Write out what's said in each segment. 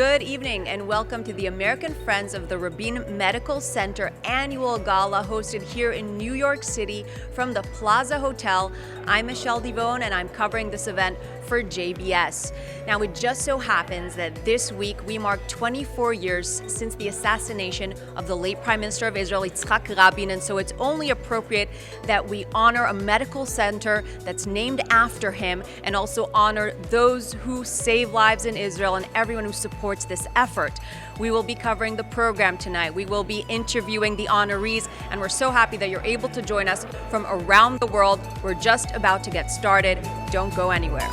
Good evening and welcome to the American Friends of the Rabin Medical Center Annual Gala hosted here in New York City from the Plaza Hotel. I'm Michelle Divon and I'm covering this event for JBS. Now, it just so happens that this week we mark 24 years since the assassination of the late Prime Minister of Israel, Yitzhak Rabin, and so it's only appropriate that we honor a medical center that's named after him and also honor those who save lives in Israel and everyone who supports this effort. We will be covering the program tonight. We will be interviewing the honorees, and we're so happy that you're able to join us from around the world. We're just about to get started. Don't go anywhere.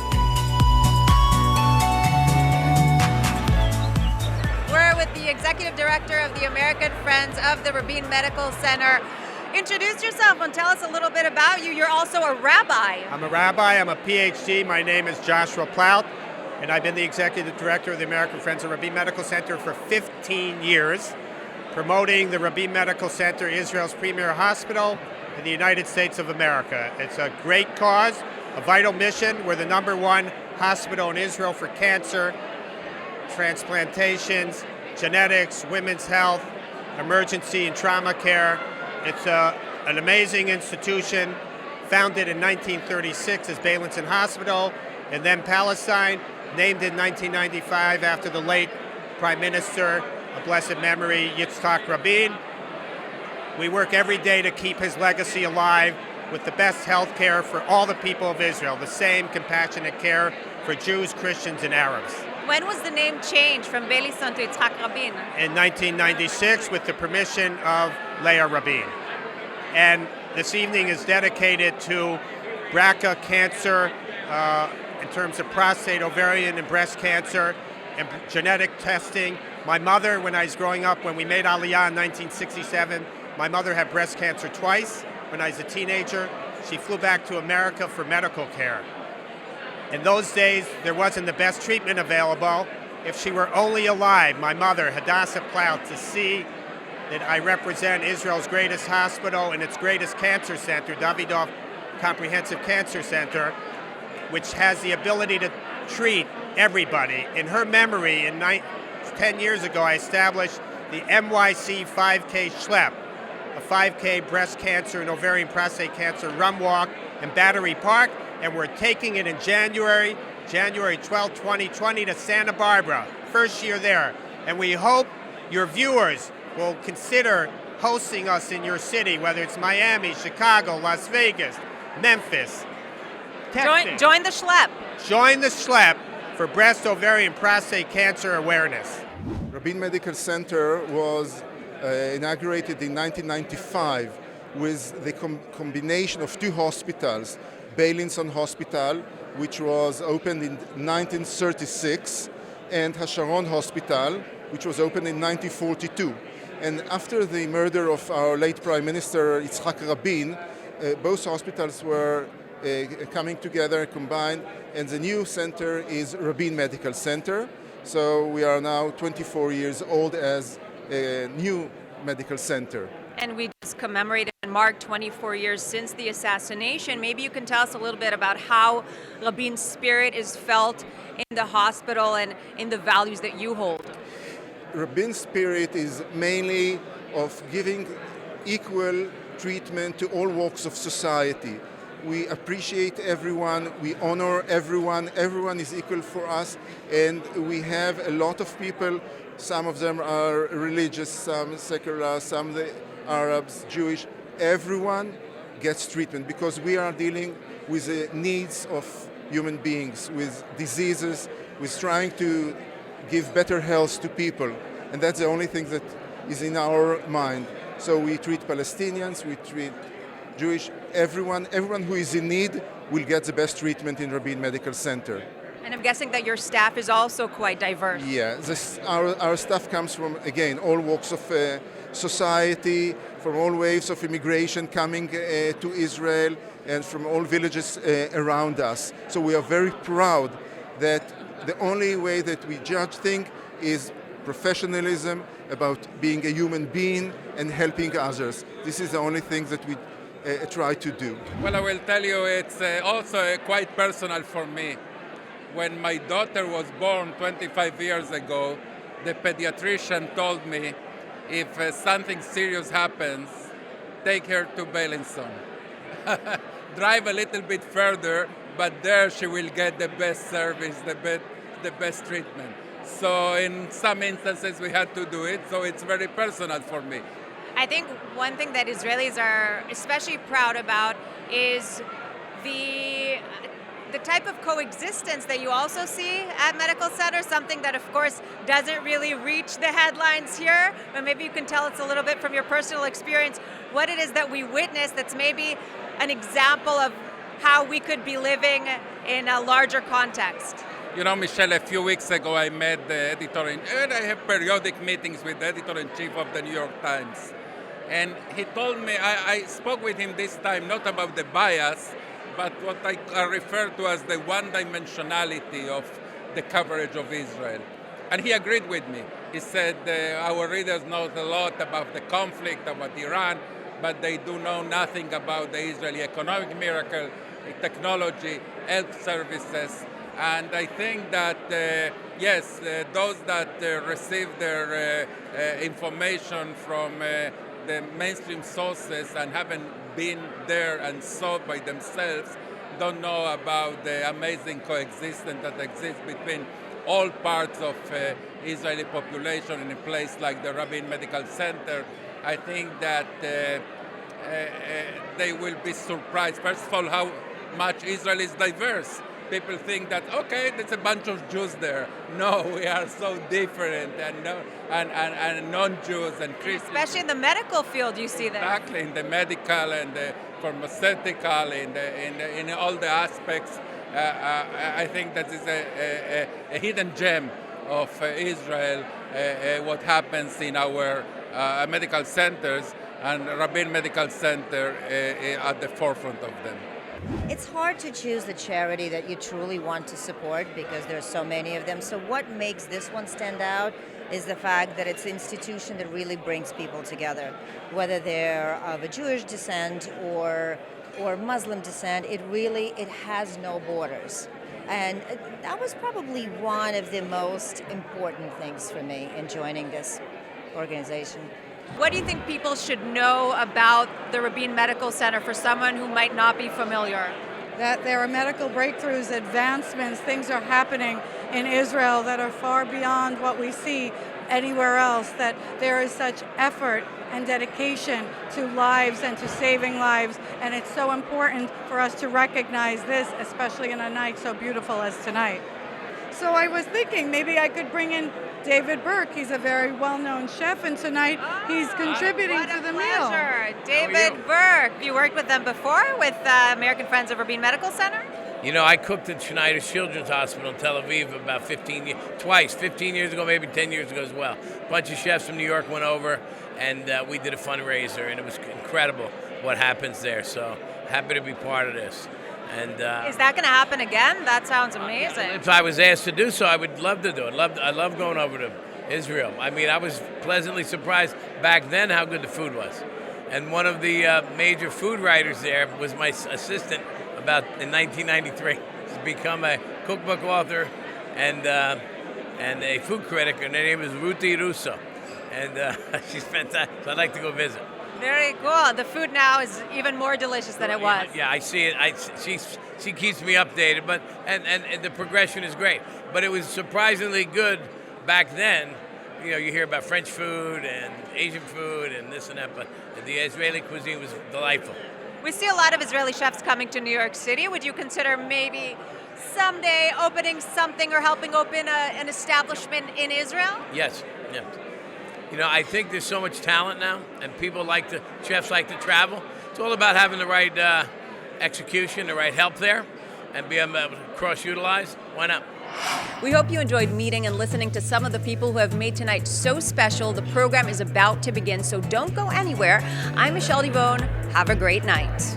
We're with the Executive Director of the American Friends of the Rabin Medical Center. Introduce yourself and tell us a little bit about you. You're also a rabbi. I'm a rabbi. I'm a PhD. My name is Joshua Plout, and I've been the Executive Director of the American Friends of Rabin Medical Center for 15 years, promoting the Rabin Medical Center, Israel's premier hospital in the United States of America. It's a great cause, a vital mission. We're the #1 hospital in Israel for cancer, transplantations, genetics, women's health, emergency and trauma care. It's an amazing institution, founded in 1936 as Beilinson Hospital, and then Palestine, named in 1995 after the late Prime Minister of blessed memory, Yitzhak Rabin. We work every day to keep his legacy alive with the best health care for all the people of Israel, the same compassionate care for Jews, Christians, and Arabs. When was the name changed from Beilinson to Yitzhak Rabin? In 1996, with the permission of Leah Rabin. And this evening is dedicated to BRCA cancer, in terms of prostate, ovarian, and breast cancer, and genetic testing. My mother, when I was growing up, when we made Aliyah in 1967, my mother had breast cancer twice. When I was a teenager, she flew back to America for medical care. In those days, there wasn't the best treatment available. If she were only alive, my mother, Hadassah Plout, to see that I represent Israel's greatest hospital and its greatest cancer center, Davidoff Comprehensive Cancer Center, which has the ability to treat everybody. In her memory, 10 years ago, I established the NYC 5K Schlep, a 5K breast cancer and ovarian prostate cancer run walk in Battery Park, and we're taking it in January 12, 2020 to Santa Barbara, first year there. And we hope your viewers will consider hosting us in your city, whether it's Miami, Chicago, Las Vegas, Memphis. Join the Schlep. Join the Schlep for breast, ovarian, prostate cancer awareness. Rabin Medical Center was inaugurated in 1995 with the combination of two hospitals, Beilinson Hospital, which was opened in 1936, and Hasharon Hospital, which was opened in 1942. And after the murder of our late Prime Minister Yitzhak Rabin, both hospitals were coming together, combined, and the new center is Rabin Medical Center. So we are now 24 years old as a new medical center. And we just commemorated and marked 24 years since the assassination. Maybe you can tell us a little bit about how Rabin's spirit is felt in the hospital and in the values that you hold. Rabin's spirit is mainly of giving equal treatment to all walks of society. We appreciate everyone, we honor everyone, everyone is equal for us, and we have a lot of people, some of them are religious, some secular, some the Arabs, Jewish. Everyone gets treatment because we are dealing with the needs of human beings, with diseases, with trying to give better health to people, and that's the only thing that is in our mind. So we treat Palestinians, we treat Jewish, everyone who is in need will get the best treatment in Rabin Medical Center. And I'm guessing that your staff is also quite diverse. Yeah, our staff comes from, again, all walks of society, from all waves of immigration coming to Israel, and from all villages around us. So we are very proud that the only way that we judge things is professionalism, about being a human being and helping others. This is the only thing that we try to do. Well, I will tell you, it's also quite personal for me. When my daughter was born 25 years ago, the pediatrician told me, if something serious happens, take her to Bellinson. Drive a little bit further, but there she will get the best service, the best treatment. So in some instances we had to do it, so it's very personal for me. I think one thing that Israelis are especially proud about is the type of coexistence that you also see at medical centers, something that of course doesn't really reach the headlines here, but maybe you can tell us a little bit from your personal experience what it is that we witness that's maybe an example of how we could be living in a larger context. You know, Michelle, a few weeks ago I met the and I have periodic meetings with the editor-in-chief of the New York Times. And he told me, I spoke with him this time, not about the bias, but what I refer to as the one-dimensionality of the coverage of Israel. And he agreed with me. He said, our readers know a lot about the conflict, about Iran, but they do know nothing about the Israeli economic miracle, technology, health services. And I think that, yes, those that receive their information from the mainstream sources and haven't been there and saw by themselves don't know about the amazing coexistence that exists between all parts of Israeli population in a place like the Rabin Medical Center. I think that they will be surprised, first of all, how much Israel is diverse. People think that, okay, there's a bunch of Jews there. No, we are so different, and non-Jews and Christians. Especially in the medical field, you see that. Exactly, in the medical and the pharmaceutical, in all the aspects. I think that is a hidden gem of Israel, what happens in our medical centers, and Rabin Medical Center at the forefront of them. It's hard to choose the charity that you truly want to support because there's so many of them. So what makes this one stand out is the fact that it's an institution that really brings people together, whether they're of a Jewish descent or Muslim descent. It has no borders. And that was probably one of the most important things for me in joining this organization. What do you think people should know about the Rabin Medical Center for someone who might not be familiar? That there are medical breakthroughs, advancements, things are happening in Israel that are far beyond what we see anywhere else, that there is such effort and dedication to lives and to saving lives, and it's so important for us to recognize this, especially in a night so beautiful as tonight. So I was thinking maybe I could bring in David Burke. He's a very well-known chef, and tonight he's contributing to the meal. David Burke. You worked with them before with American Friends of Rabin Medical Center? You know, I cooked at Schneider's Children's Hospital in Tel Aviv about 15 years ago, maybe 10 years ago as well. A bunch of chefs from New York went over, and we did a fundraiser, and it was incredible what happens there. So happy to be part of this. And is that going to happen again? That sounds amazing. If I was asked to do so, I would love to do it. I love going over to Israel. I mean, I was pleasantly surprised back then how good the food was. And one of the major food writers there was my assistant in 1993. She's become a cookbook author and a food critic. Her name is Ruti Russo. And she's fantastic. So I'd like to go visit. Very cool. The food now is even more delicious than it was. Yeah, I see it. She keeps me updated, but and the progression is great. But it was surprisingly good back then. You know, you hear about French food and Asian food and this and that, but the Israeli cuisine was delightful. We see a lot of Israeli chefs coming to New York City. Would you consider maybe someday opening something or helping open an establishment in Israel? Yes. You know, I think there's so much talent now, and chefs like to travel. It's all about having the right execution, the right help there, and being able to cross-utilize. Why not? We hope you enjoyed meeting and listening to some of the people who have made tonight so special. The program is about to begin, so don't go anywhere. I'm Michelle Divon. Have a great night.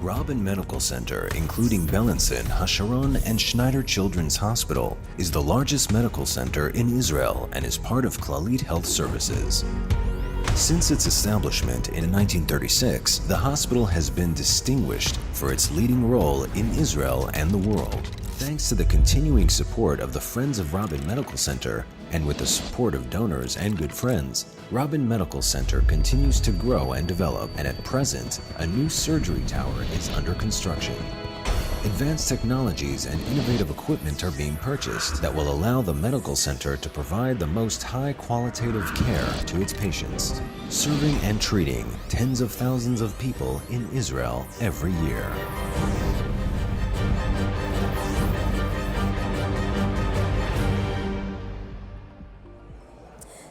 Rabin Medical Center, including Bellinson, Hasharon, and Schneider Children's Hospital, is the largest medical center in Israel and is part of Clalit Health Services. Since its establishment in 1936, the hospital has been distinguished for its leading role in Israel and the world. Thanks to the continuing support of the Friends of Rabin Medical Center, and with the support of donors and good friends, Rabin Medical Center continues to grow and develop, and at present, a new surgery tower is under construction. Advanced technologies and innovative equipment are being purchased that will allow the medical center to provide the most high qualitative care to its patients, serving and treating tens of thousands of people in Israel every year.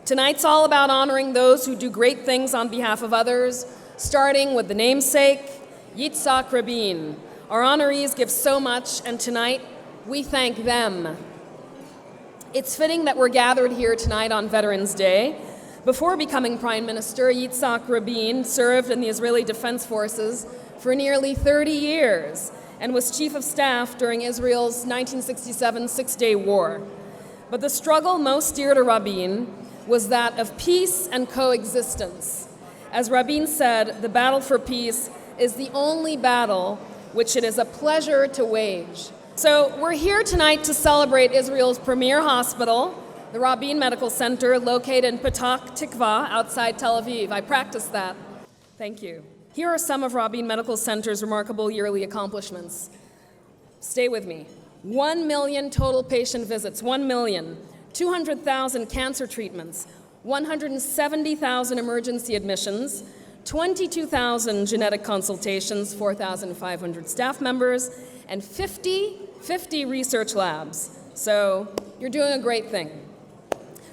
Tonight's all about honoring those who do great things on behalf of others, starting with the namesake, Yitzhak Rabin. Our honorees give so much, and tonight we thank them. It's fitting that we're gathered here tonight on Veterans Day. Before becoming Prime Minister, Yitzhak Rabin served in the Israeli Defense Forces for nearly 30 years and was Chief of Staff during Israel's 1967 Six-Day War. But the struggle most dear to Rabin was that of peace and coexistence. As Rabin said, the battle for peace is the only battle which it is a pleasure to wage. So we're here tonight to celebrate Israel's premier hospital, the Rabin Medical Center, located in Petach Tikva, outside Tel Aviv. I practiced that. Thank you. Here are some of Rabin Medical Center's remarkable yearly accomplishments. Stay with me. 1 million total patient visits, 1 million. 200,000 cancer treatments, 170,000 emergency admissions, 22,000 genetic consultations, 4,500 staff members, and 50 research labs. So you're doing a great thing.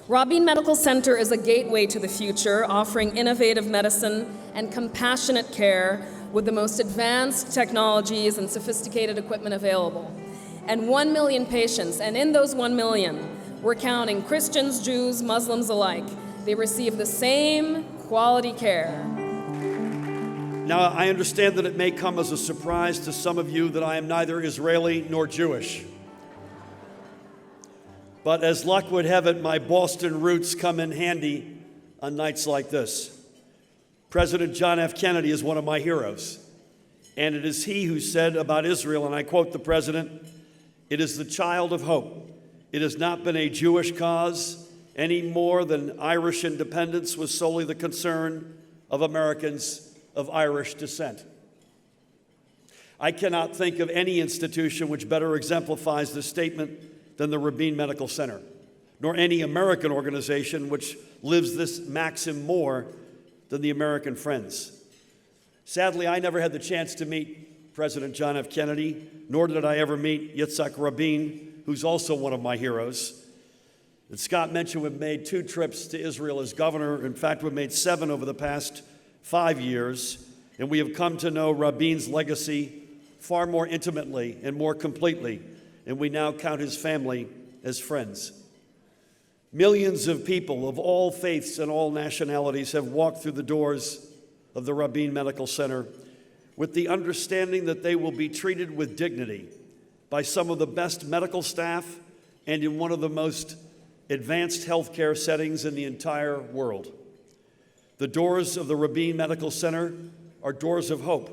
Rabin Medical Center is a gateway to the future, offering innovative medicine and compassionate care with the most advanced technologies and sophisticated equipment available. And 1 million patients, and in those 1 million, we're counting Christians, Jews, Muslims alike. They receive the same quality care. Now, I understand that it may come as a surprise to some of you that I am neither Israeli nor Jewish. But as luck would have it, my Boston roots come in handy on nights like this. President John F. Kennedy is one of my heroes. And it is he who said about Israel, and I quote the president, "It is the child of hope. It has not been a Jewish cause any more than Irish independence was solely the concern of Americans of Irish descent." I cannot think of any institution which better exemplifies this statement than the Rabin Medical Center, nor any American organization which lives this maxim more than the American Friends. Sadly, I never had the chance to meet President John F. Kennedy, nor did I ever meet Yitzhak Rabin, who's also one of my heroes. And Scott mentioned we've made 2 trips to Israel as governor. In fact, we've made 7 over the past 5 years, and we have come to know Rabin's legacy far more intimately and more completely, and we now count his family as friends. Millions of people of all faiths and all nationalities have walked through the doors of the Rabin Medical Center with the understanding that they will be treated with dignity by some of the best medical staff and in one of the most advanced healthcare settings in the entire world. The doors of the Rabin Medical Center are doors of hope,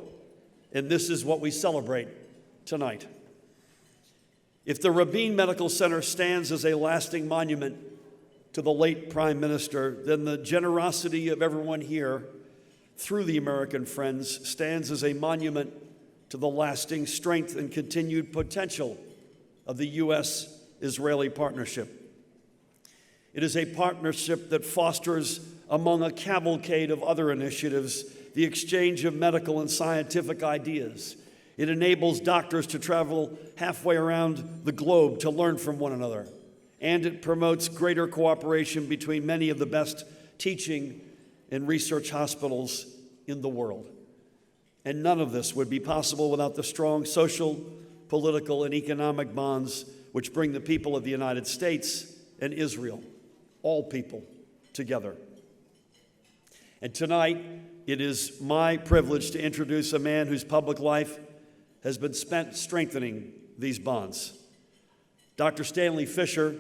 and this is what we celebrate tonight. If the Rabin Medical Center stands as a lasting monument to the late Prime Minister, then the generosity of everyone here through the American Friends stands as a monument to the lasting strength and continued potential of the U.S.-Israeli partnership. It is a partnership that fosters, among a cavalcade of other initiatives, the exchange of medical and scientific ideas. It enables doctors to travel halfway around the globe to learn from one another. And it promotes greater cooperation between many of the best teaching and research hospitals in the world. And none of this would be possible without the strong social, political, and economic bonds which bring the people of the United States and Israel, all people, together. And tonight, it is my privilege to introduce a man whose public life has been spent strengthening these bonds. Dr. Stanley Fisher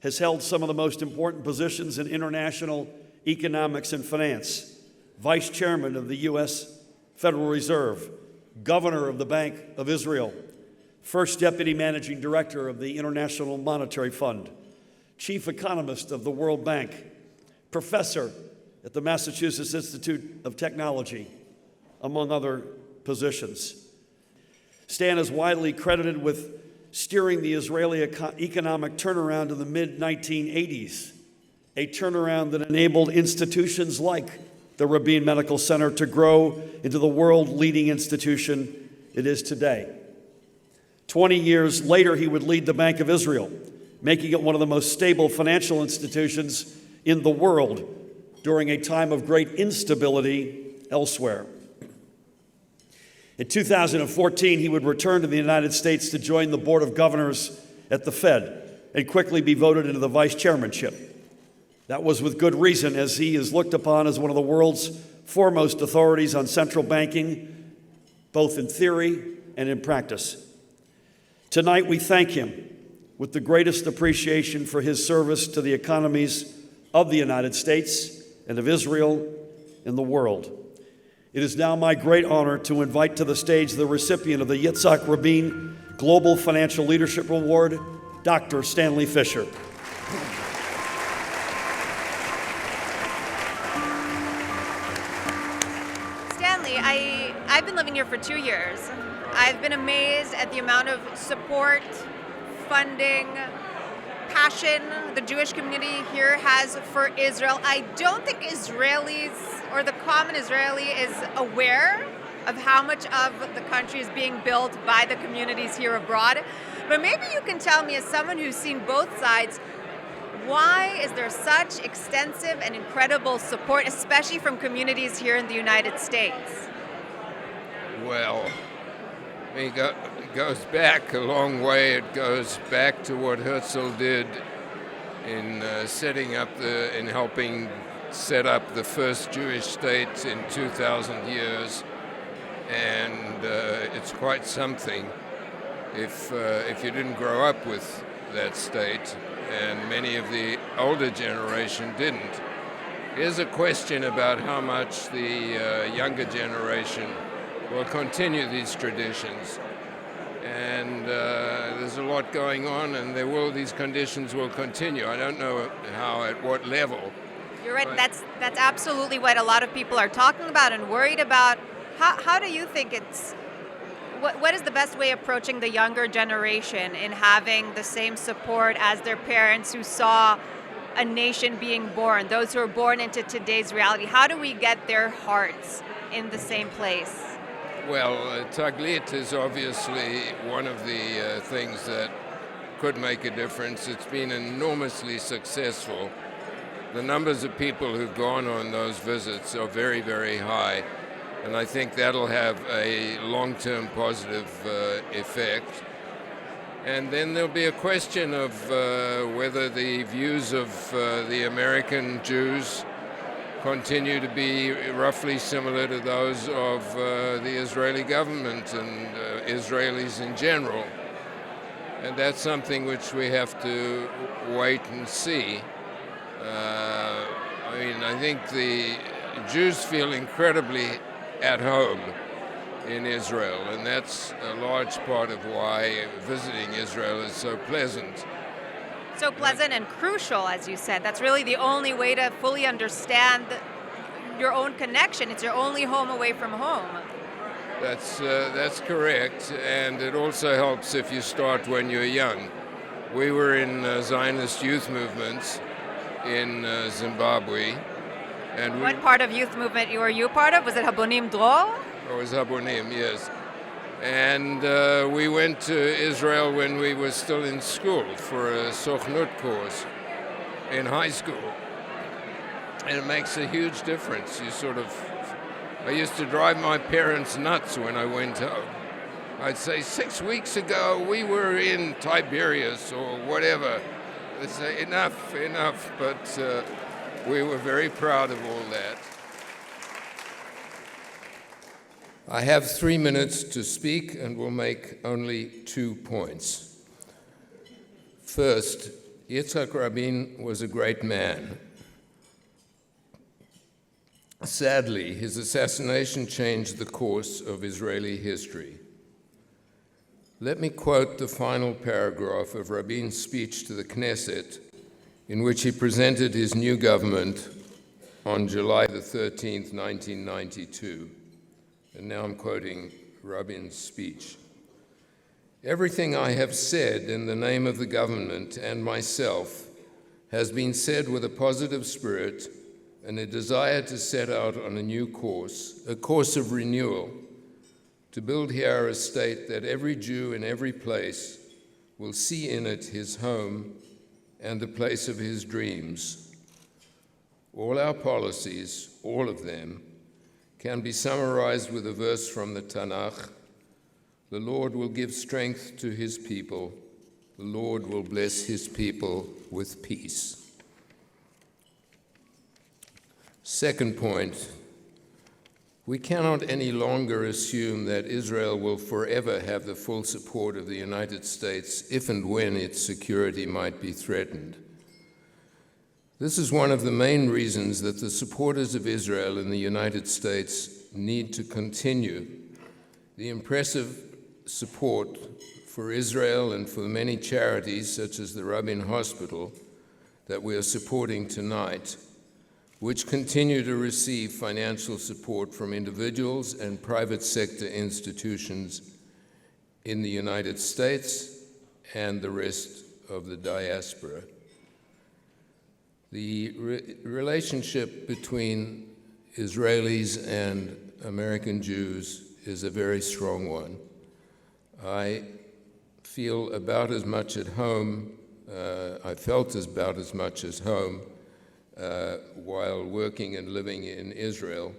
has held some of the most important positions in international economics and finance, Vice Chairman of the U.S. Federal Reserve, Governor of the Bank of Israel, First Deputy Managing Director of the International Monetary Fund, Chief Economist of the World Bank, Professor at the Massachusetts Institute of Technology, among other positions. Stan is widely credited with steering the Israeli economic turnaround in the mid-1980s, a turnaround that enabled institutions like the Rabin Medical Center to grow into the world-leading institution it is today. 20 years later, he would lead the Bank of Israel, making it one of the most stable financial institutions in the world during a time of great instability elsewhere. In 2014, he would return to the United States to join the Board of Governors at the Fed and quickly be voted into the vice chairmanship. That was with good reason, as he is looked upon as one of the world's foremost authorities on central banking, both in theory and in practice. Tonight, we thank him with the greatest appreciation for his service to the economies of the United States and of Israel and the world. It is now my great honor to invite to the stage the recipient of the Yitzhak Rabin Global Financial Leadership Award, Dr. Stanley Fischer. Stanley, I've been living here for 2 years. I've been amazed at the amount of support, funding, passion the Jewish community here has for Israel. I don't think Israelis or the common Israeli is aware of how much of the country is being built by the communities here abroad. But maybe you can tell me, as someone who's seen both sides, why is there such extensive and incredible support, especially from communities here in the United States? Well, it goes back a long way. It goes back to what Herzl did in helping set up the first Jewish state in 2,000 years, and it's quite something. If you didn't grow up with that state, and many of the older generation didn't, here's a question about how much the younger generation will continue these traditions. And there's a lot going on, and these conditions will continue. I don't know how, at what level. You're right. That's absolutely what a lot of people are talking about and worried about. How do you think what is the best way approaching the younger generation in having the same support as their parents who saw a nation being born, those who are born into today's reality? How do we get their hearts in the same place? Well, Taglit is obviously one of the things that could make a difference. It's been enormously successful. The numbers of people who've gone on those visits are very, very high, and I think that'll have a long-term positive effect. And then there'll be a question of whether the views of the American Jews continue to be roughly similar to those of the Israeli government and Israelis in general. And that's something which we have to wait and see. I think the Jews feel incredibly at home in Israel, and that's a large part of why visiting Israel is so pleasant. So pleasant and crucial, as you said. That's really the only way to fully understand your own connection. It's your only home away from home. That's correct, and it also helps if you start when you're young. We were in Zionist youth movements in Zimbabwe. And what part of youth movement were you part of? Was it Habonim Dror? It was Habonim, yes. And we went to Israel when we were still in school for a Sochnut course in high school. And it makes a huge difference. I used to drive my parents nuts when I went home. I'd say, 6 weeks ago we were in Tiberias or whatever. They'd say, enough, but we were very proud of all that. I have 3 minutes to speak and will make only 2 points. First, Yitzhak Rabin was a great man. Sadly, his assassination changed the course of Israeli history. Let me quote the final paragraph of Rabin's speech to the Knesset, in which he presented his new government on July the 13th, 1992. And now I'm quoting Rabin's speech. Everything I have said in the name of the government and myself has been said with a positive spirit and a desire to set out on a new course, a course of renewal, to build here a state that every Jew in every place will see in it his home and the place of his dreams. All our policies, all of them, can be summarized with a verse from the Tanakh. The Lord will give strength to his people. The Lord will bless his people with peace. Second point, we cannot any longer assume that Israel will forever have the full support of the United States if and when its security might be threatened. This is one of the main reasons that the supporters of Israel in the United States need to continue the impressive support for Israel and for the many charities, such as the Rabin Hospital, that we are supporting tonight, which continue to receive financial support from individuals and private sector institutions in the United States and the rest of the diaspora. The relationship between Israelis and American Jews is a very strong one. I feel about as much at home, I felt about as much as home while working and living in Israel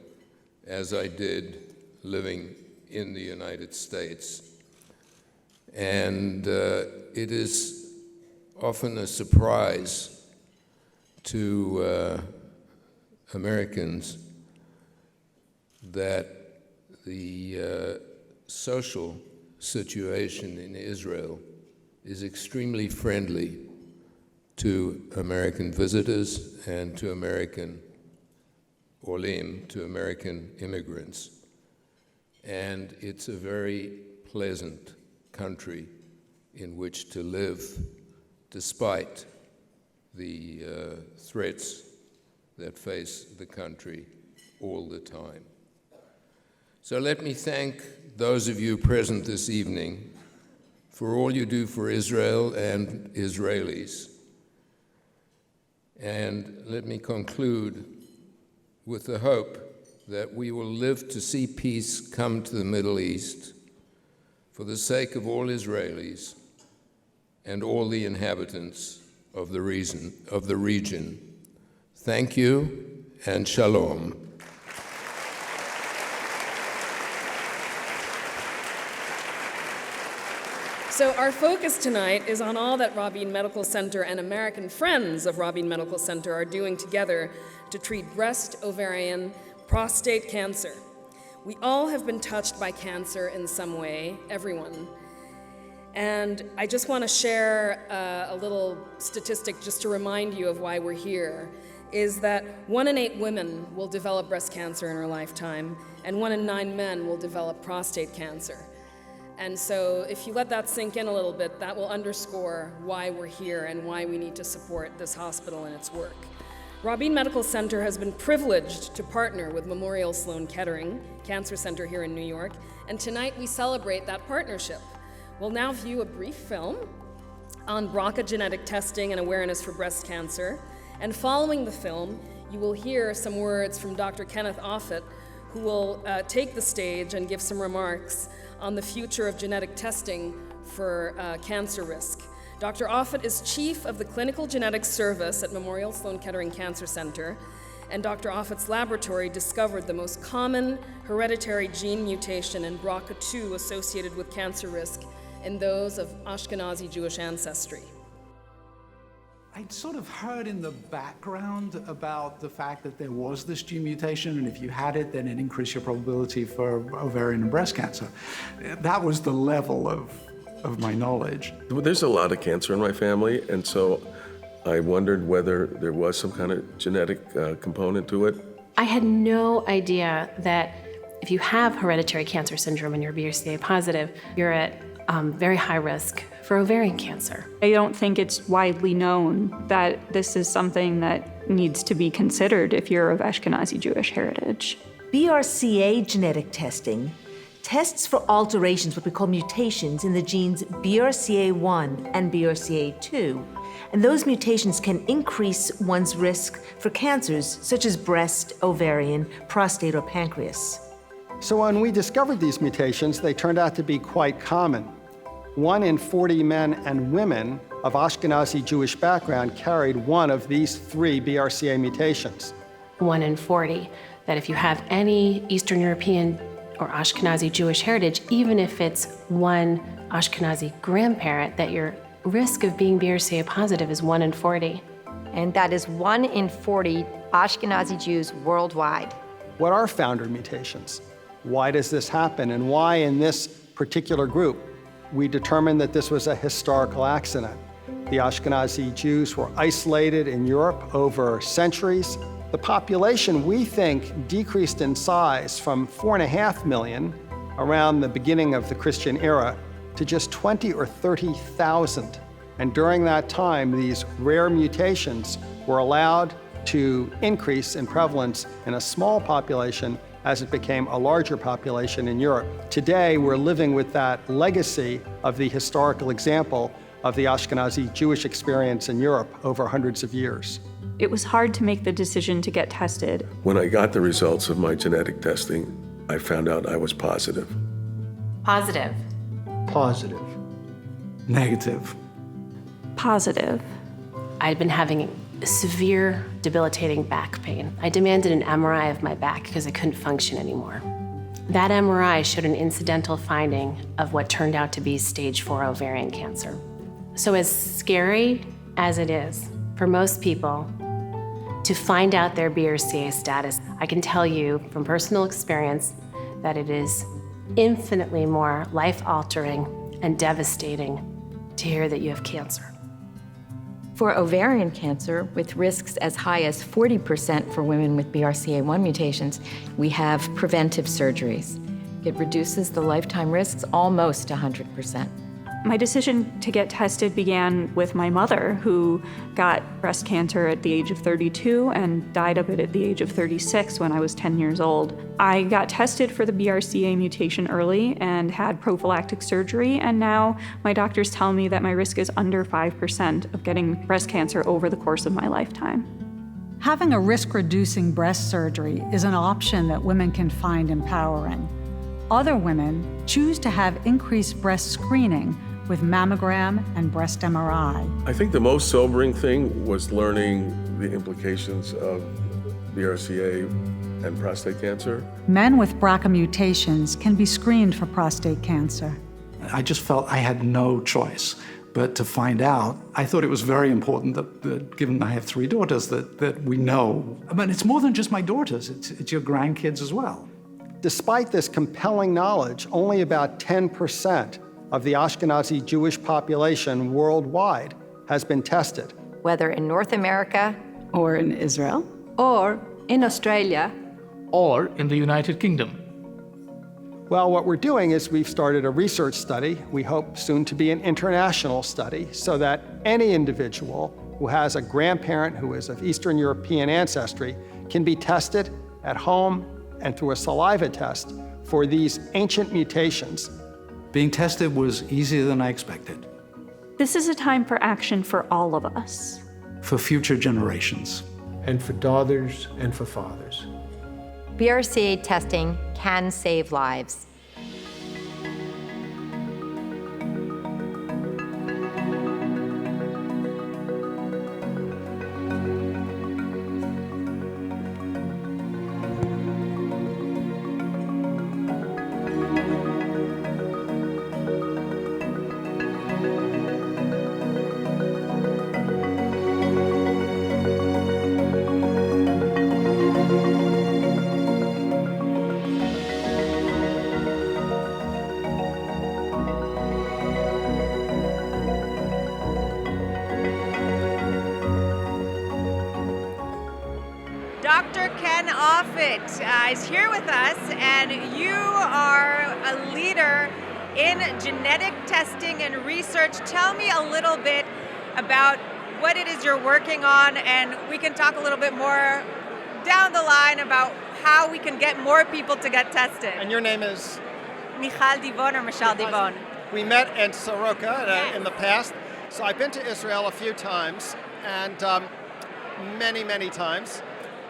as I did living in the United States. And it is often a surprise to Americans that the social situation in Israel is extremely friendly to American visitors and to American olim, to American immigrants. And it's a very pleasant country in which to live despite the threats that face the country all the time. So let me thank those of you present this evening for all you do for Israel and Israelis. And let me conclude with the hope that we will live to see peace come to the Middle East for the sake of all Israelis and all the inhabitants of the region. Thank you and shalom. So our focus tonight is on all that Rabin Medical Center and American Friends of Rabin Medical Center are doing together to treat breast, ovarian, prostate cancer. We all have been touched by cancer in some way, everyone. And I just want to share a little statistic just to remind you of why we're here, is that 1 in 8 women will develop breast cancer in her lifetime, and 1 in 9 men will develop prostate cancer. And so if you let that sink in a little bit, that will underscore why we're here and why we need to support this hospital and its work. Rabin Medical Center has been privileged to partner with Memorial Sloan Kettering Cancer Center here in New York, and tonight we celebrate that partnership. We'll now view a brief film on BRCA genetic testing and awareness for breast cancer, and following the film, you will hear some words from Dr. Kenneth Offit, who will take the stage and give some remarks on the future of genetic testing for cancer risk. Dr. Offit is chief of the Clinical Genetics Service at Memorial Sloan Kettering Cancer Center, and Dr. Offit's laboratory discovered the most common hereditary gene mutation in BRCA2 associated with cancer risk in those of Ashkenazi Jewish ancestry. I'd sort of heard in the background about the fact that there was this gene mutation, and if you had it, then it increased your probability for ovarian and breast cancer. That was the level of my knowledge. Well, there's a lot of cancer in my family, and so I wondered whether there was some kind of genetic component to it. I had no idea that if you have hereditary cancer syndrome and you're BRCA positive, you're at very high risk for ovarian cancer. I don't think it's widely known that this is something that needs to be considered if you're of Ashkenazi Jewish heritage. BRCA genetic testing tests for alterations, what we call mutations, in the genes BRCA1 and BRCA2. And those mutations can increase one's risk for cancers such as breast, ovarian, prostate, or pancreas. So when we discovered these mutations, they turned out to be quite common. 1 in 40 men and women of Ashkenazi Jewish background carried one of these 3 BRCA mutations. 1 in 40, that if you have any Eastern European or Ashkenazi Jewish heritage, even if it's one Ashkenazi grandparent, that your risk of being BRCA positive is 1 in 40. And that is 1 in 40 Ashkenazi Jews worldwide. What are founder mutations? Why does this happen? And why in this particular group? We determined that this was a historical accident. The Ashkenazi Jews were isolated in Europe over centuries. The population, we think, decreased in size from 4.5 million around the beginning of the Christian era to just 20 or 30,000. And during that time, these rare mutations were allowed to increase in prevalence in a small population as it became a larger population in Europe. Today, we're living with that legacy of the historical example of the Ashkenazi Jewish experience in Europe over hundreds of years. It was hard to make the decision to get tested. When I got the results of my genetic testing, I found out I was positive. Positive. Positive. Negative. Positive. I'd been having severe, debilitating back pain. I demanded an MRI of my back because I couldn't function anymore. That MRI showed an incidental finding of what turned out to be stage 4 ovarian cancer. So as scary as it is for most people to find out their BRCA status, I can tell you from personal experience that it is infinitely more life-altering and devastating to hear that you have cancer. For ovarian cancer, with risks as high as 40% for women with BRCA1 mutations, we have preventive surgeries. It reduces the lifetime risks almost 100%. My decision to get tested began with my mother, who got breast cancer at the age of 32 and died of it at the age of 36 when I was 10 years old. I got tested for the BRCA mutation early and had prophylactic surgery, and now my doctors tell me that my risk is under 5% of getting breast cancer over the course of my lifetime. Having a risk-reducing breast surgery is an option that women can find empowering. Other women choose to have increased breast screening with mammogram and breast MRI. I think the most sobering thing was learning the implications of BRCA and prostate cancer. Men with BRCA mutations can be screened for prostate cancer. I just felt I had no choice but to find out. I thought it was very important that given I have 3 daughters, that we know. But it's more than just my daughters, it's your grandkids as well. Despite this compelling knowledge, only about 10% of the Ashkenazi Jewish population worldwide has been tested. Whether in North America, or in Israel, or in Australia, or in the United Kingdom. Well, what we're doing is we've started a research study, we hope soon to be an international study, so that any individual who has a grandparent who is of Eastern European ancestry can be tested at home and through a saliva test for these ancient mutations. Being tested was easier than I expected. This is a time for action for all of us. For future generations. And for daughters and for fathers. BRCA testing can save lives. Dr. Ken Offit is here with us, and you are a leader in genetic testing and research. Tell me a little bit about what it is you're working on, and we can talk a little bit more down the line about how we can get more people to get tested. And your name is? Michelle Divon or Michelle Divon. We met in Soroka in the past. So I've been to Israel a few times, and many times.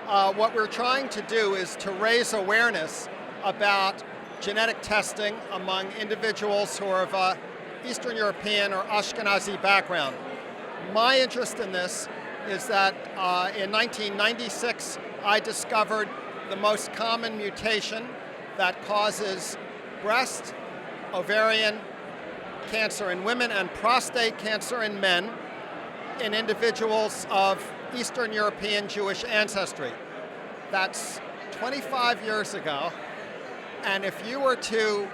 What we're trying to do is to raise awareness about genetic testing among individuals who are of Eastern European or Ashkenazi background. My interest in this is that in 1996, I discovered the most common mutation that causes breast, ovarian cancer in women and prostate cancer in men in individuals of Eastern European Jewish ancestry. That's 25 years ago. And if you were to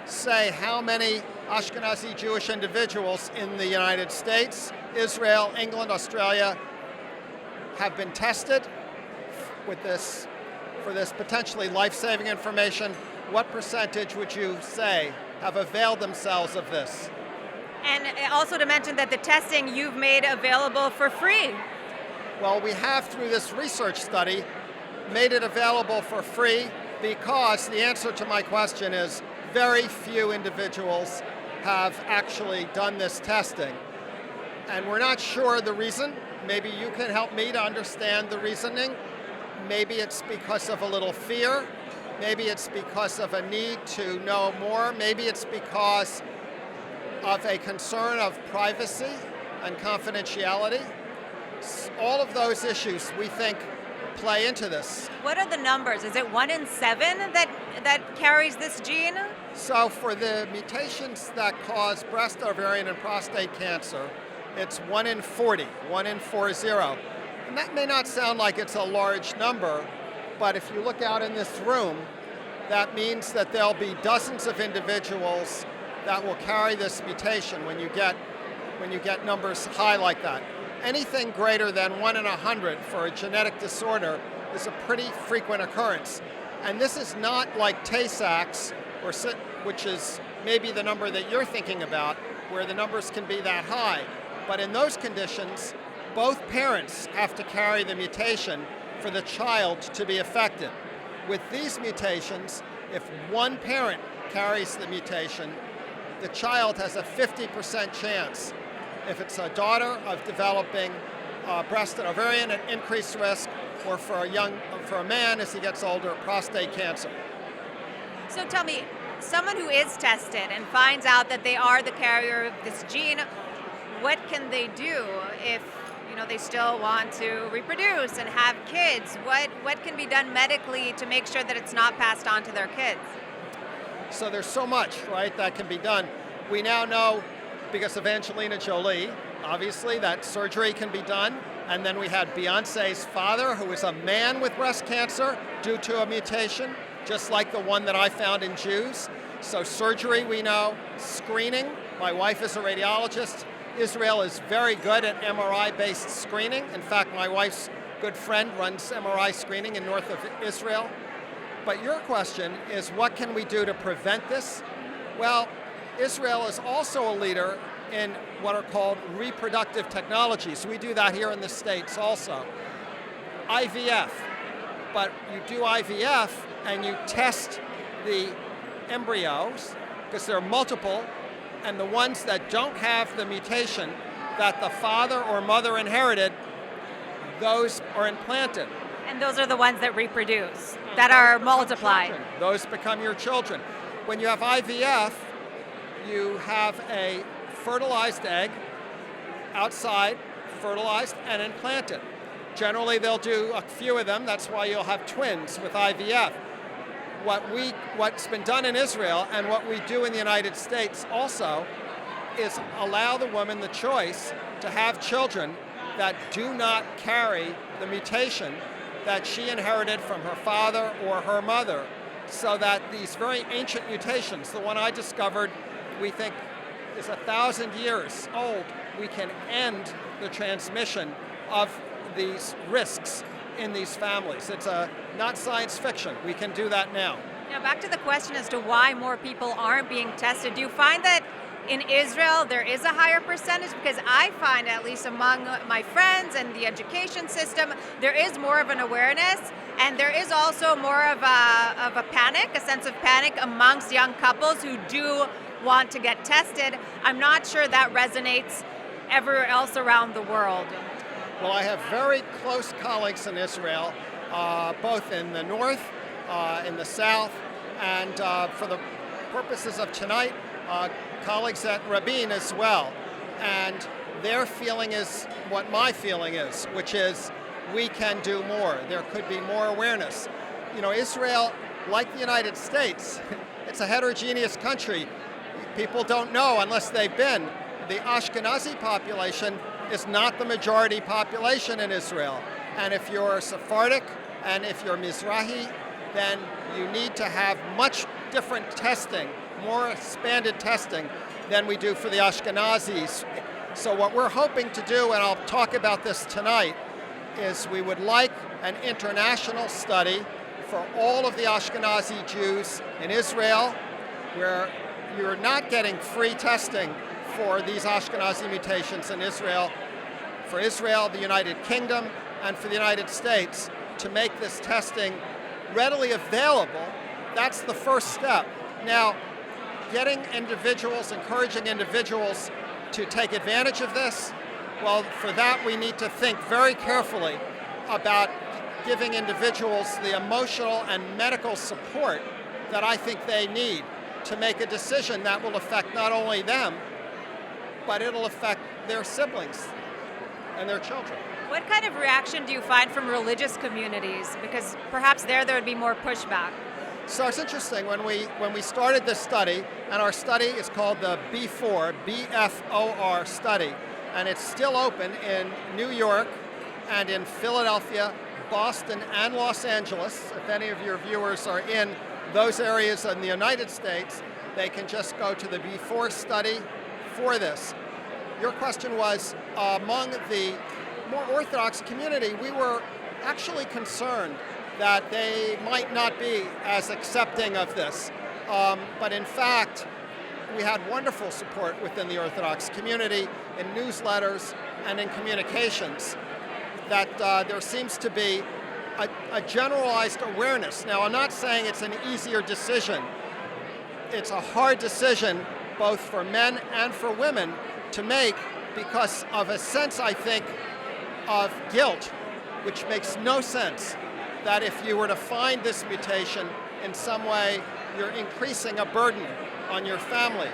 say how many Ashkenazi Jewish individuals in the United States, Israel, England, Australia have been tested with this, for this potentially life-saving information, what percentage would you say have availed themselves of this? And also to mention that the testing you've made available for free. Well, we have, through this research study, made it available for free because the answer to my question is very few individuals have actually done this testing. And we're not sure the reason. Maybe you can help me to understand the reasoning. Maybe it's because of a little fear. Maybe it's because of a need to know more. Maybe it's because of a concern of privacy and confidentiality. All of those issues, we think, play into this. What are the numbers? Is it 1 in 7 that carries this gene? So for the mutations that cause breast, ovarian, and prostate cancer, it's 1 in 40, 1 in 40. And that may not sound like it's a large number, but if you look out in this room, that means that there'll be dozens of individuals that will carry this mutation when you get numbers high like that. Anything greater than 1 in 100 for a genetic disorder is a pretty frequent occurrence. And this is not like Tay-Sachs, which is maybe the number that you're thinking about, where the numbers can be that high. But in those conditions, both parents have to carry the mutation for the child to be affected. With these mutations, if one parent carries the mutation, the child has a 50% chance. If it's a daughter, of developing breast and ovarian at increased risk, or for a man as he gets older, prostate cancer. So tell me, someone who is tested and finds out that they are the carrier of this gene, what can they do if they still want to reproduce and have kids? What can be done medically to make sure that it's not passed on to their kids? So there's so much, right, that can be done. We now know, because of Angelina Jolie, obviously, that surgery can be done. And then we had Beyonce's father, who is a man with breast cancer due to a mutation, just like the one that I found in Jews. So surgery, we know. Screening, my wife is a radiologist. Israel is very good at MRI-based screening. In fact, my wife's good friend runs MRI screening in north of Israel. But your question is, what can we do to prevent this? Well, Israel is also a leader in what are called reproductive technologies. We do that here in the States also. IVF, but you do IVF and you test the embryos, because there are multiple, and the ones that don't have the mutation that the father or mother inherited, those are implanted. And those are the ones that reproduce, that are multiplied. Those become your children. When you have IVF, you have a fertilized egg outside, fertilized and implanted. Generally, they'll do a few of them. That's why you'll have twins with IVF. What's been done in Israel and what we do in the United States also is allow the woman the choice to have children that do not carry the mutation that she inherited from her father or her mother, so that these very ancient mutations, the one I discovered, we think is 1,000 years old, we can end the transmission of these risks in these families. It's not science fiction. We can do that now. Now back to the question as to why more people aren't being tested. Do you find that in Israel there is a higher percentage? Because I find, at least among my friends and the education system, there is more of an awareness, and there is also more of a panic, a sense of panic amongst young couples who do want to get tested. I'm not sure that resonates everywhere else around the world. Well, I have very close colleagues in Israel, both in the north, in the south, and for the purposes of tonight, colleagues at Rabin as well. And their feeling is what my feeling is, which is we can do more. There could be more awareness. You know, Israel, like the United States, it's a heterogeneous country. People don't know unless they've been. The Ashkenazi population is not the majority population in Israel. And if you're Sephardic and if you're Mizrahi, then you need to have much different testing, more expanded testing than we do for the Ashkenazis. So what we're hoping to do, and I'll talk about this tonight, is we would like an international study for all of the Ashkenazi Jews in Israel, where you're not getting free testing for these Ashkenazi mutations in Israel, for Israel, the United Kingdom, and for the United States, to make this testing readily available. That's the first step. Now, getting individuals, encouraging individuals to take advantage of this, well, for that we need to think very carefully about giving individuals the emotional and medical support that I think they need to make a decision that will affect not only them, but it'll affect their siblings and their children. What kind of reaction do you find from religious communities? Because perhaps there would be more pushback. So it's interesting, when we started this study, and our study is called the BFOR study, and it's still open in New York and in Philadelphia, Boston, and Los Angeles. If any of your viewers are in those areas in the United States, they can just go to the BFOR study for this. Your question was, among the more Orthodox community, we were actually concerned that they might not be as accepting of this. But in fact, we had wonderful support within the Orthodox community in newsletters and in communications, that there seems to be a generalized awareness. Now, I'm not saying it's an easier decision. It's a hard decision both for men and for women to make because of a sense, I think, of guilt, which makes no sense. That if you were to find this mutation in some way, you're increasing a burden on your family,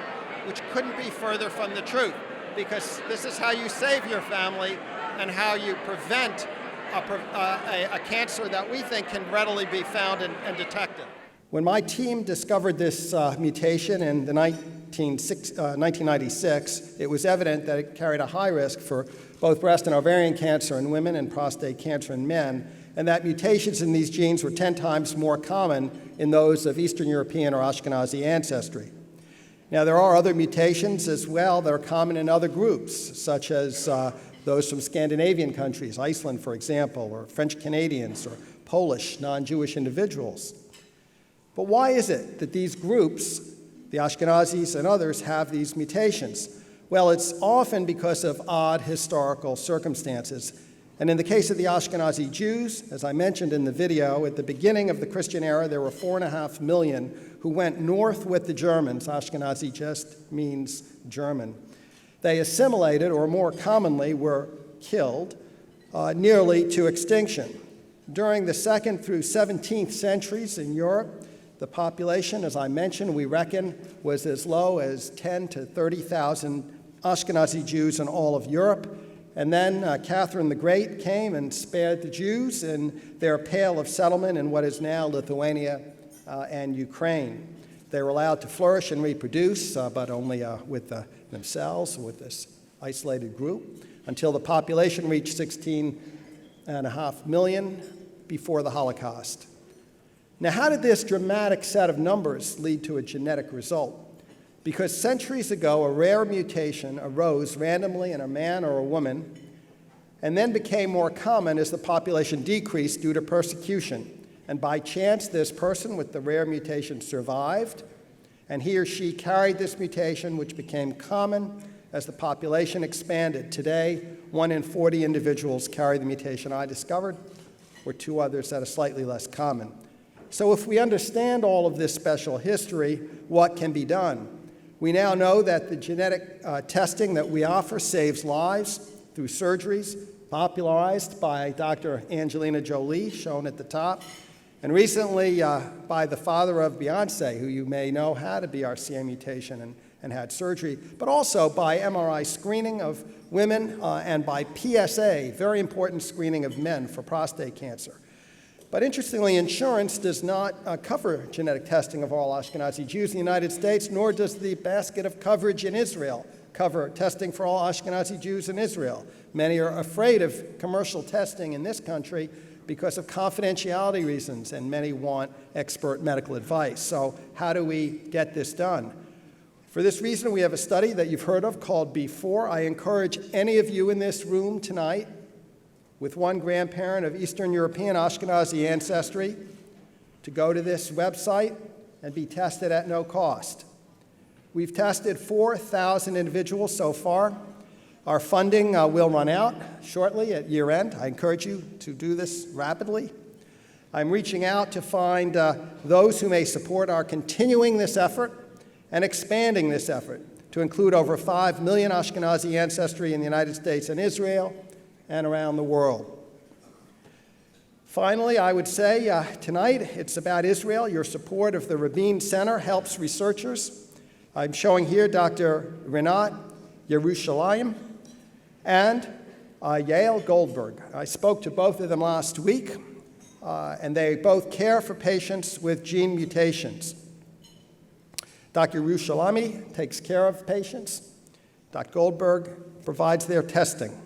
which couldn't be further from the truth, because this is how you save your family and how you prevent a cancer that we think can readily be found and detected. When my team discovered this mutation in the 1996, it was evident that it carried a high risk for both breast and ovarian cancer in women and prostate cancer in men, and that mutations in these genes were 10 times more common in those of Eastern European or Ashkenazi ancestry. Now, there are other mutations as well that are common in other groups, such as those from Scandinavian countries, Iceland, for example, or French Canadians, or Polish non-Jewish individuals. But why is it that these groups, the Ashkenazis and others, have these mutations? Well, it's often because of odd historical circumstances. And in the case of the Ashkenazi Jews, as I mentioned in the video, at the beginning of the Christian era, there were 4.5 million who went north with the Germans. Ashkenazi just means German. They assimilated, or more commonly, were killed nearly to extinction. During the 2nd through 17th centuries in Europe, the population, as I mentioned, we reckon was as low as 10 to 30,000 Ashkenazi Jews in all of Europe. And then Catherine the Great came and spared the Jews in their pale of settlement in what is now Lithuania and Ukraine. They were allowed to flourish and reproduce, but only with themselves, with this isolated group, until the population reached 16.5 million before the Holocaust. Now, how did this dramatic set of numbers lead to a genetic result? Because centuries ago, a rare mutation arose randomly in a man or a woman and then became more common as the population decreased due to persecution. And by chance, this person with the rare mutation survived, and he or she carried this mutation, which became common as the population expanded. Today, 1 in 40 individuals carry the mutation I discovered, or 2 others that are slightly less common. So if we understand all of this special history, what can be done? We now know that the genetic testing that we offer saves lives through surgeries, popularized by Dr. Angelina Jolie, shown at the top, and recently by the father of Beyonce, who you may know had a BRCA mutation and had surgery, but also by MRI screening of women and by PSA, very important screening of men for prostate cancer. But interestingly, insurance does not cover genetic testing of all Ashkenazi Jews in the United States, nor does the basket of coverage in Israel cover testing for all Ashkenazi Jews in Israel. Many are afraid of commercial testing in this country because of confidentiality reasons, and many want expert medical advice. So how do we get this done? For this reason, we have a study that you've heard of called Before. I encourage any of you in this room tonight with one grandparent of Eastern European Ashkenazi ancestry to go to this website and be tested at no cost. We've tested 4,000 individuals so far. Our funding will run out shortly at year end. I encourage you to do this rapidly. I'm reaching out to find those who may support our continuing this effort and expanding this effort to include over 5 million Ashkenazi ancestry in the United States and Israel and around the world. Finally, I would say tonight it's about Israel. Your support of the Rabin Center helps researchers. I'm showing here Dr. Rinat Yerushalayim and Yael Goldberg. I spoke to both of them last week, and they both care for patients with gene mutations. Dr. Yerushalayim takes care of patients. Dr. Goldberg provides their testing.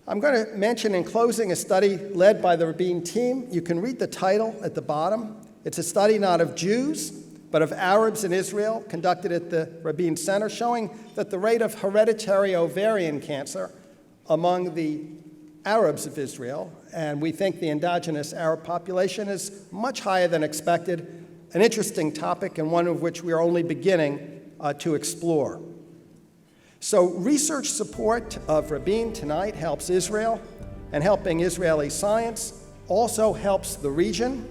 I'm going to mention in closing a study led by the Rabin team. You can read the title at the bottom. It's a study not of Jews, but of Arabs in Israel, conducted at the Rabin Center, showing that the rate of hereditary ovarian cancer among the Arabs of Israel, and we think the indigenous Arab population, is much higher than expected, an interesting topic and one of which we are only beginning to explore. So research support of Rabin tonight helps Israel, and helping Israeli science also helps the region,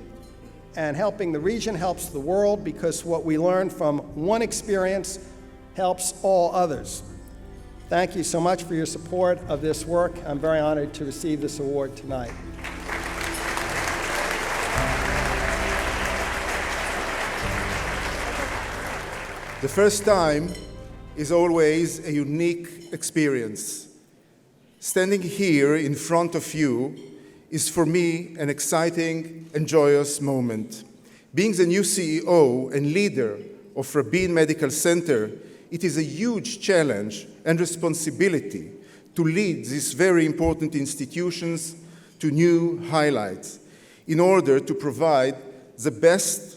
and helping the region helps the world, because what we learn from one experience helps all others. Thank you so much for your support of this work. I'm very honored to receive this award tonight. The first time is always a unique experience. Standing here in front of you is for me an exciting and joyous moment. Being the new CEO and leader of Rabin Medical Center, it is a huge challenge and responsibility to lead these very important institutions to new highlights in order to provide the best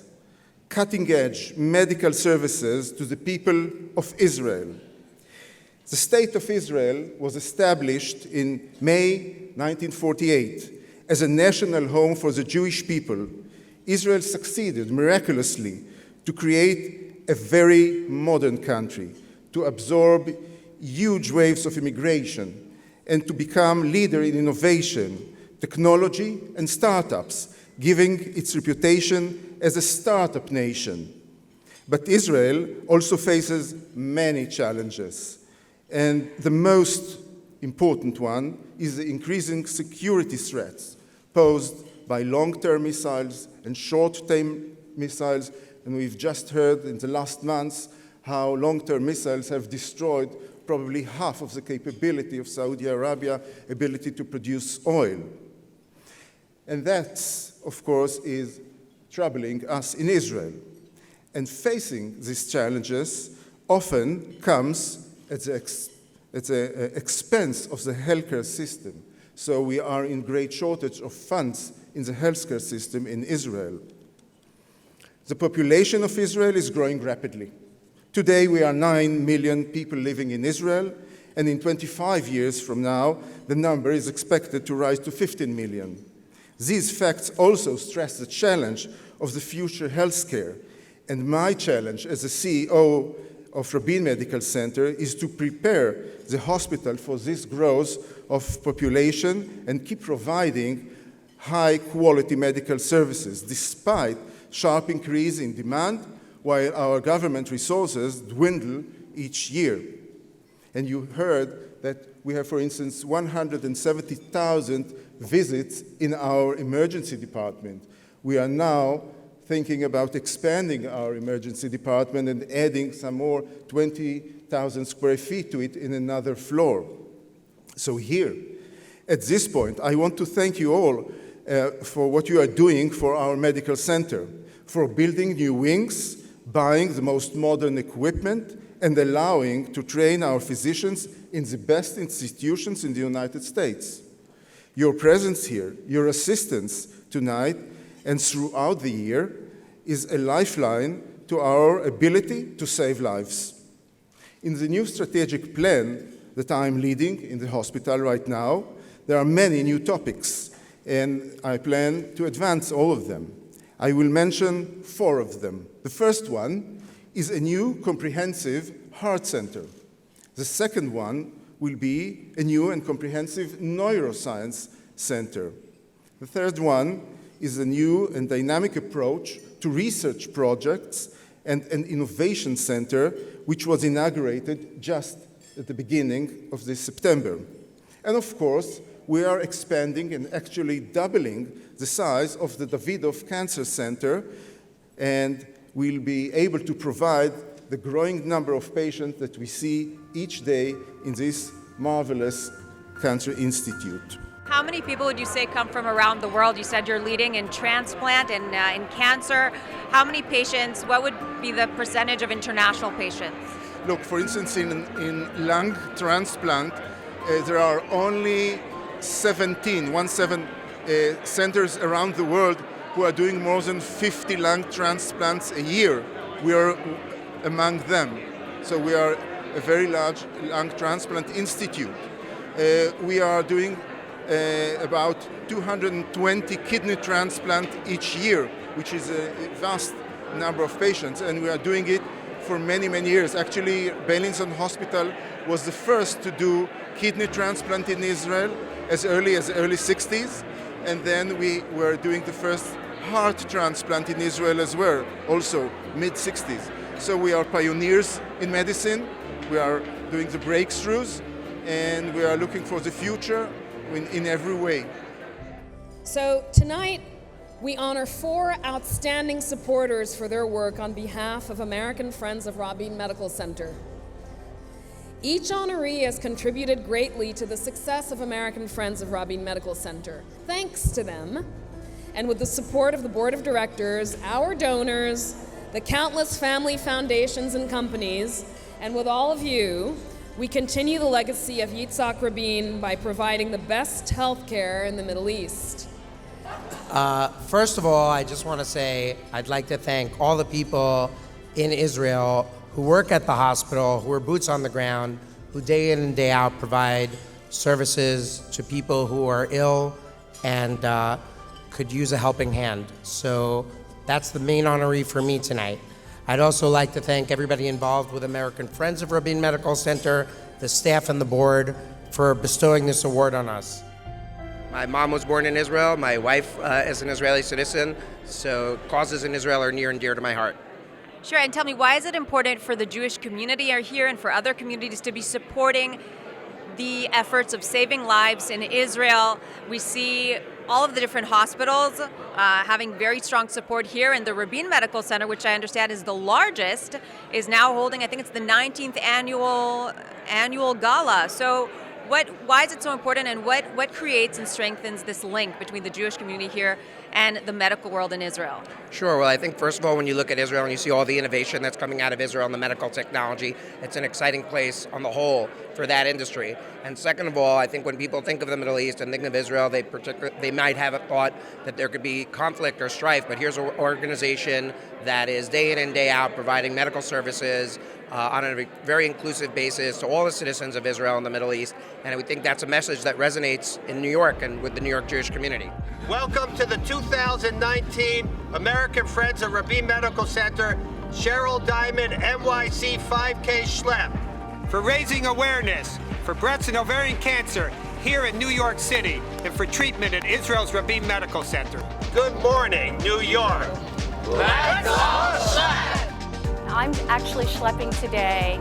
cutting-edge medical services to the people of Israel. The State of Israel was established in May 1948 as a national home for the Jewish people. Israel succeeded miraculously to create a very modern country, to absorb huge waves of immigration, and to become leader in innovation, technology, and startups, giving its reputation as a startup nation. But Israel also faces many challenges, and the most important one is the increasing security threats posed by long-term missiles and short-term missiles, and we've just heard in the last months how long-term missiles have destroyed probably half of the capability of Saudi Arabia's ability to produce oil. And that, of course, is troubling us in Israel. And facing these challenges often comes at the expense of the healthcare system. So we are in great shortage of funds in the healthcare system in Israel. The population of Israel is growing rapidly. Today we are 9 million people living in Israel, and in 25 years from now, the number is expected to rise to 15 million. These facts also stress the challenge of the future healthcare, and my challenge as the CEO of Rabin Medical Center is to prepare the hospital for this growth of population and keep providing high-quality medical services despite sharp increase in demand while our government resources dwindle each year. And you heard that we have, for instance, 170,000 visits in our emergency department. We are now thinking about expanding our emergency department and adding some more 20,000 square feet to it in another floor. So here, at this point, I want to thank you all for what you are doing for our medical center, for building new wings, buying the most modern equipment, and allowing to train our physicians in the best institutions in the United States. Your presence here, your assistance tonight and throughout the year is a lifeline to our ability to save lives. In the new strategic plan that I'm leading in the hospital right now, there are many new topics, and I plan to advance all of them. I will mention 4 of them. The first one is a new comprehensive heart center. The second one will be a new and comprehensive neuroscience center. The third one is a new and dynamic approach to research projects and an innovation center, which was inaugurated just at the beginning of this September. And of course, we are expanding and actually doubling the size of the Davidov Cancer Center, and we'll be able to provide the growing number of patients that we see each day in this marvelous cancer institute. How many people would you say come from around the world? You said you're leading in transplant and in cancer. How many patients, what would be the percentage of international patients? Look, for instance, in lung transplant, there are only 17 centers around the world who are doing more than 50 lung transplants a year. We are among them. So we are a very large lung transplant institute. We are doing about 220 kidney transplants each year, which is a vast number of patients, and we are doing it for many, many years. Actually, Beilinson Hospital was the first to do kidney transplant in Israel as early as the early 60s, and then we were doing the first heart transplant in Israel as well, also mid-60s. So we are pioneers in medicine, we are doing the breakthroughs, and we are looking for the future in every way. So tonight, we honor 4 outstanding supporters for their work on behalf of American Friends of Rabin Medical Center. Each honoree has contributed greatly to the success of American Friends of Rabin Medical Center. Thanks to them, and with the support of the board of directors, our donors, the countless family foundations and companies, and with all of you, we continue the legacy of Yitzhak Rabin by providing the best health care in the Middle East. First of all, I just want to say I'd like to thank all the people in Israel who work at the hospital, who are boots on the ground, who day in and day out provide services to people who are ill and could use a helping hand. So that's the main honoree for me tonight. I'd also like to thank everybody involved with American Friends of Rabin Medical Center, the staff and the board, for bestowing this award on us. My mom was born in Israel. My wife is an Israeli citizen, so causes in Israel are near and dear to my heart. Sure, and tell me, why is it important for the Jewish community here and for other communities to be supporting the efforts of saving lives in Israel? We see all of the different hospitals having very strong support here, and the Rabin Medical Center, which I understand is the largest, is now holding, I think it's the 19th annual gala. So why is it so important, and what creates and strengthens this link between the Jewish community here and the medical world in Israel? Sure. Well, I think, first of all, when you look at Israel and you see all the innovation that's coming out of Israel in the medical technology, it's an exciting place on the whole for that industry. And second of all, I think when people think of the Middle East and think of Israel, they might have a thought that there could be conflict or strife, but here's an organization that is day in and day out providing medical services on a very inclusive basis to all the citizens of Israel and the Middle East. And we think that's a message that resonates in New York and with the New York Jewish community. Welcome to the 2019 American Friends of Rabin Medical Center Cheryl Diamond NYC 5K Schlep for raising awareness for breast and ovarian cancer here in New York City and for treatment at Israel's Rabin Medical Center. Good morning, New York. Let's all schlep! I'm actually schlepping today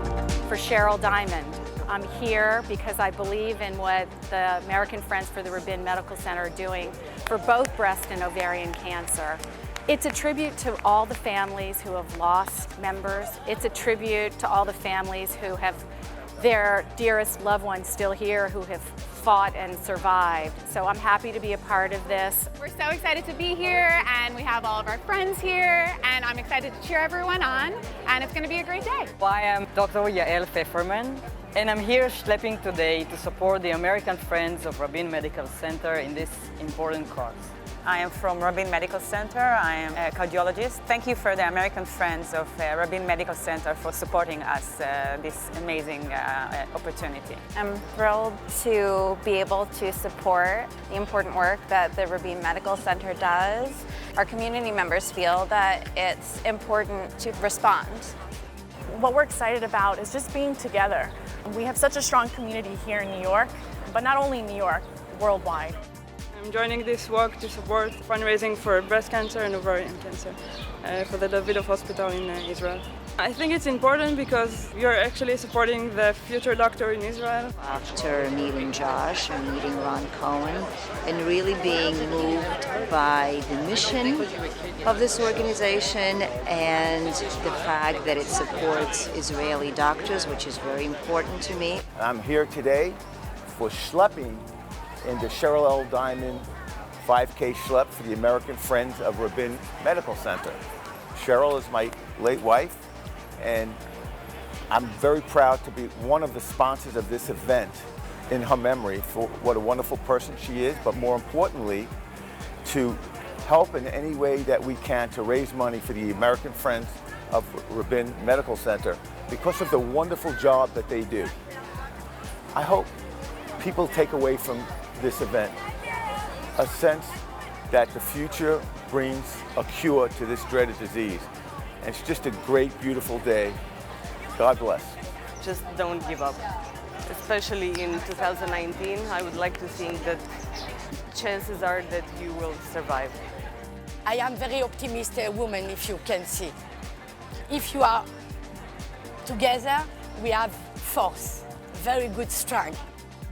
for Cheryl Diamond. I'm here because I believe in what the American Friends for the Rabin Medical Center are doing for both breast and ovarian cancer. It's a tribute to all the families who have lost members. It's a tribute to all the families who have their dearest loved ones still here who have fought and survived. So I'm happy to be a part of this. We're so excited to be here, and we have all of our friends here, and I'm excited to cheer everyone on, and it's going to be a great day. I am Dr. Yael Pfefferman, and I'm here schlepping today to support the American Friends of Rabin Medical Center in this important cause. I am from Rabin Medical Center. I am a cardiologist. Thank you for the American Friends of Rabin Medical Center for supporting us this amazing opportunity. I'm thrilled to be able to support the important work that the Rabin Medical Center does. Our community members feel that it's important to respond. What we're excited about is just being together. We have such a strong community here in New York, but not only in New York, worldwide. I'm joining this walk to support fundraising for breast cancer and ovarian cancer for the Davidoff Hospital in Israel. I think it's important because you're actually supporting the future doctor in Israel. After meeting Josh and meeting Ron Cohen and really being moved by the mission of this organization and the fact that it supports Israeli doctors, which is very important to me. I'm here today for schlepping in the Cheryl L. Diamond 5K Schlep for the American Friends of Rabin Medical Center. Cheryl is my late wife, and I'm very proud to be one of the sponsors of this event in her memory for what a wonderful person she is, but more importantly, to help in any way that we can to raise money for the American Friends of Rabin Medical Center because of the wonderful job that they do. I hope people take away from this event a sense that the future brings a cure to this dreaded disease. And it's just a great, beautiful day. God bless. Just don't give up. Especially in 2019, I would like to think that chances are that you will survive. I am very optimistic woman, if you can see. If you are together, we have force, very good strength.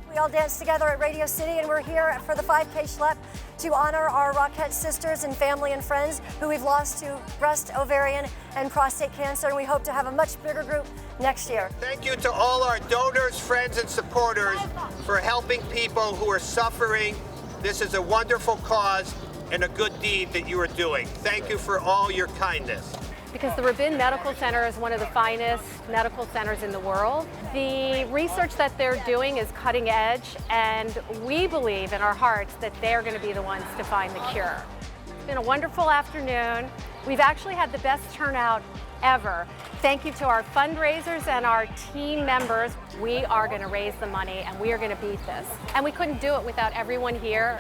We all danced together at Radio City, and we're here for the 5K Schlep to honor our Rockette sisters and family and friends who we've lost to breast, ovarian, and prostate cancer, and we hope to have a much bigger group next year. Thank you to all our donors, friends, and supporters for helping people who are suffering. This is a wonderful cause and a good deed that you are doing. Thank you for all your kindness. Because the Rabin Medical Center is one of the finest medical centers in the world. The research that they're doing is cutting edge, and we believe in our hearts that they're going to be the ones to find the cure. It's been a wonderful afternoon. We've actually had the best turnout ever. Thank you to our fundraisers and our team members. We are going to raise the money, and we are going to beat this. And we couldn't do it without everyone here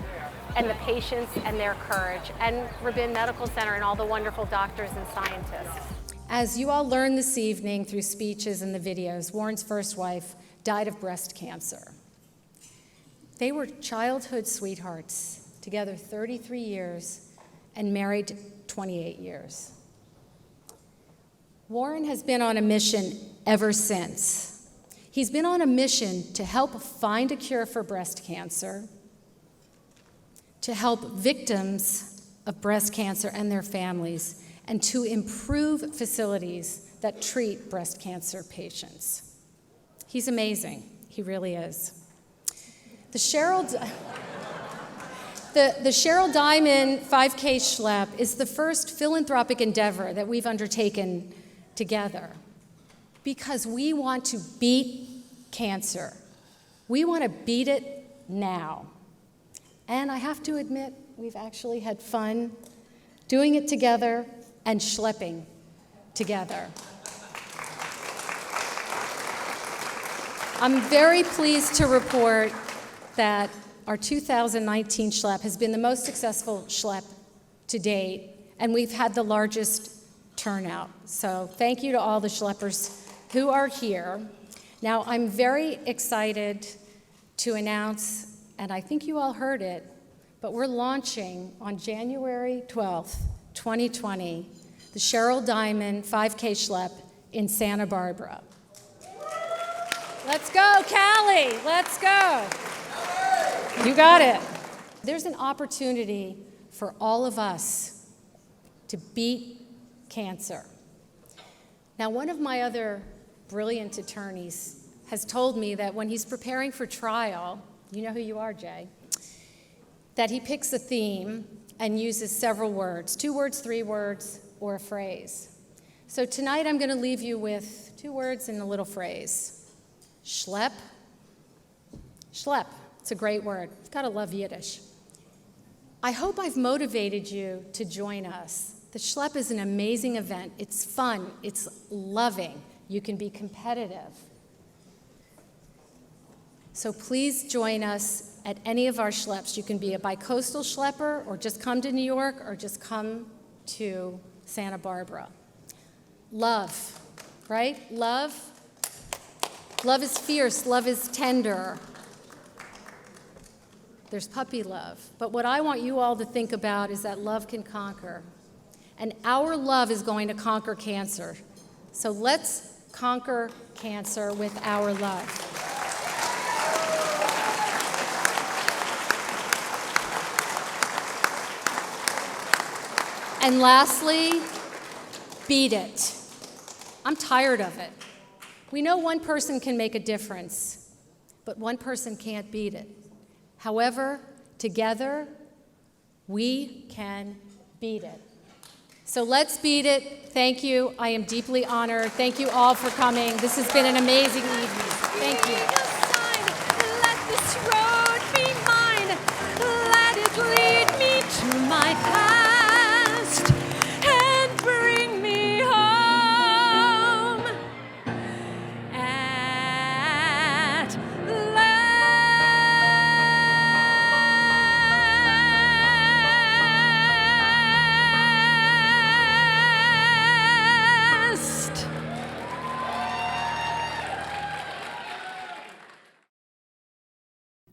and the patients and their courage, and Rabin Medical Center and all the wonderful doctors and scientists. As you all learned this evening through speeches and the videos, Warren's first wife died of breast cancer. They were childhood sweethearts, together 33 years and married 28 years. Warren has been on a mission ever since. He's been on a mission to help find a cure for breast cancer, to help victims of breast cancer and their families, and to improve facilities that treat breast cancer patients. He's amazing. He really is. The Cheryl The Cheryl Diamond 5K Schlep is the first philanthropic endeavor that we've undertaken together because we want to beat cancer. We want to beat it now. And I have to admit, we've actually had fun doing it together and schlepping together. I'm very pleased to report that our 2019 Schlep has been the most successful Schlep to date, and we've had the largest turnout. So thank you to all the Schleppers who are here. Now, I'm very excited to announce, and I think you all heard it, but we're launching on January 12th, 2020, the Cheryl Diamond 5K Schlep in Santa Barbara. Let's go, Callie, let's go. You got it. There's an opportunity for all of us to beat cancer. Now, one of my other brilliant attorneys has told me that when he's preparing for trial, you know who you are, Jay, that he picks a theme and uses several words, 2 words, 3 words, or a phrase. So tonight I'm going to leave you with 2 words and a little phrase. Schlep. Schlep. It's a great word. You've got to love Yiddish. I hope I've motivated you to join us. The Schlep is an amazing event. It's fun. It's loving. You can be competitive. So please join us at any of our Schleps. You can be a bicoastal Schlepper, or just come to New York, or just come to Santa Barbara. Love, right? Love. Love is fierce. Love is tender. There's puppy love. But what I want you all to think about is that love can conquer. And our love is going to conquer cancer. So let's conquer cancer with our love. And lastly, beat it. I'm tired of it. We know one person can make a difference, but one person can't beat it. However, together, we can beat it. So let's beat it. Thank you. I am deeply honored. Thank you all for coming. This has been an amazing evening. Thank you. Let this road be mine. Let it lead me to my past and bring me home at last.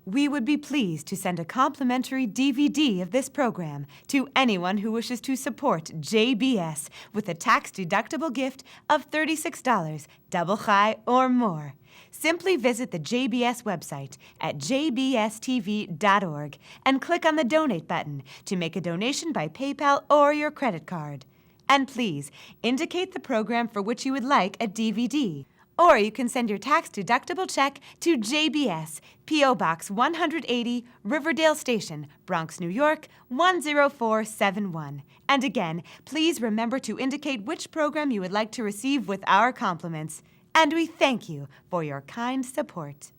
We would be pleased to send a complimentary DVD of this program to anyone who wishes to support JBS with a tax-deductible gift of $36, double high or more. Simply visit the JBS website at jbstv.org and click on the Donate button to make a donation by PayPal or your credit card. And please indicate the program for which you would like a DVD. Or you can send your tax-deductible check to JBS, P.O. Box 180, Riverdale Station, Bronx, New York, 10471. And again, please remember to indicate which program you would like to receive with our compliments. And we thank you for your kind support.